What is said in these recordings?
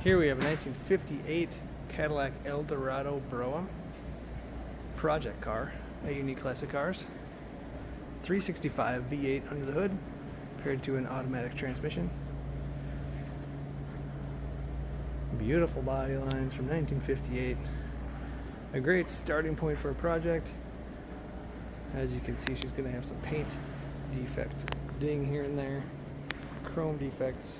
Here we have a 1958 Cadillac Eldorado Brougham project car at Unique Classic Cars. 365 V8 under the hood, paired to an automatic transmission. Beautiful body lines from 1958. A great starting point for a project. As you can see, she's going to have some paint defects, ding here and there, chrome defects.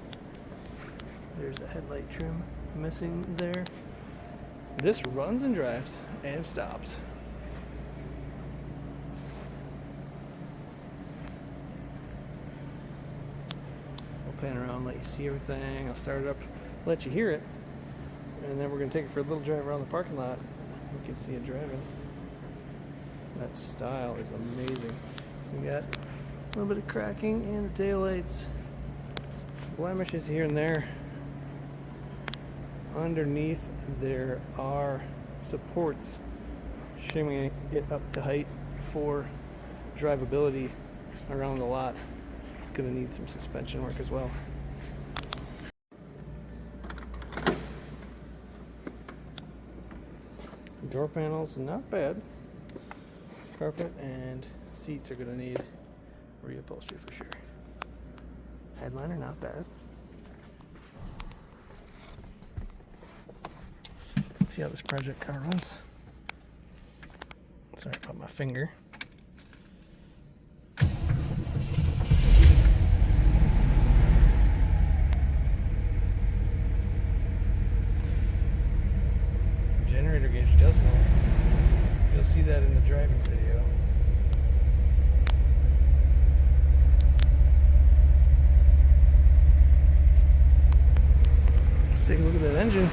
There's a headlight trim missing there. This runs and drives and stops. I'll pan around, let you see everything. I'll start it up, let you hear it, and then we're going to take it for a little drive around the parking lot. You can see it driving. That style is amazing. So you got a little bit of cracking in the taillights, blemishes here and there. Underneath there are supports shimming it up to height for drivability around the lot. It's going to need some suspension work as well. Door panels, not bad. Carpet and seats are going to need reupholstery for sure. Headliner, not bad. Let's see how this project car runs. Sorry about my finger. Generator gauge does move. You'll see that in the driving video. Let's take a look at that engine.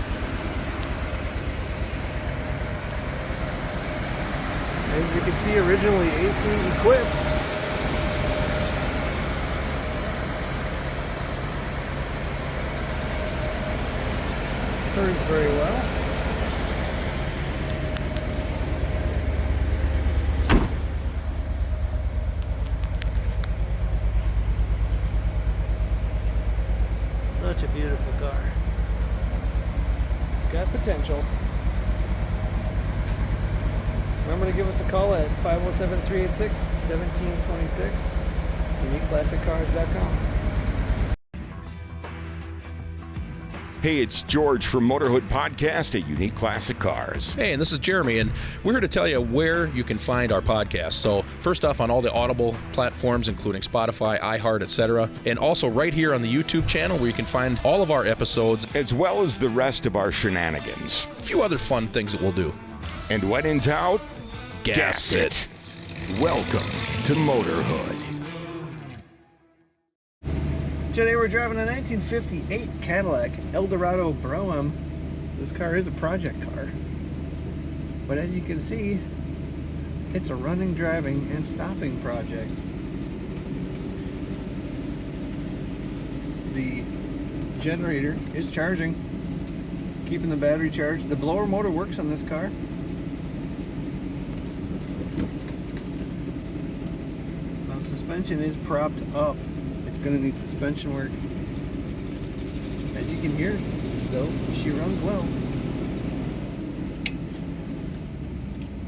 As you can see, originally AC equipped. Turns very well. Such a beautiful car. It's got potential. Remember to give us a call at 507-386-1726, uniqueclassiccars.com. Hey, it's George from Motorhood Podcast at Unique Classic Cars. Hey, and this is Jeremy, and we're here to tell you where you can find our podcast. So first off, on all the Audible platforms, including Spotify, iHeart, etc., and also right here on the YouTube channel where you can find all of our episodes, as well as the rest of our shenanigans. A few other fun things that we'll do. And when in doubt, gas it. Welcome to Motorhood. Today we're driving a 1958 Cadillac Eldorado Brougham. This car is a project car, but as you can see, it's a running, driving, and stopping project. The generator is charging, keeping the battery charged. The blower motor works on this car. Now, the suspension is propped up. It's going to need suspension work. As you can hear, though, she runs well.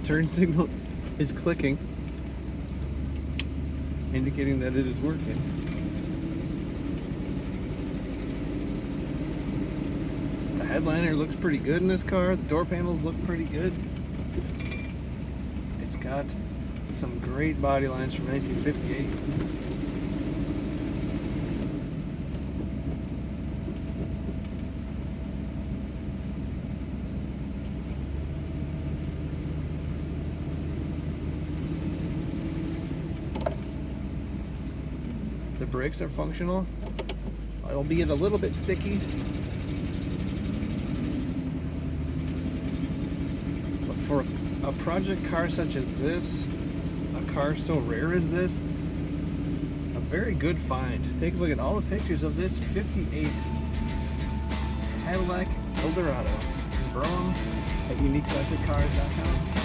Turn signal is clicking, indicating that it is working. The headliner looks pretty good in this car. The door panels look pretty good. It's got some great body lines from 1958. The brakes are functional, albeit a little bit sticky. But for a project car such as this, a car so rare as this, a very good find. Take a look at all the pictures of this 58 Cadillac Eldorado Brougham at uniqueclassiccars.com.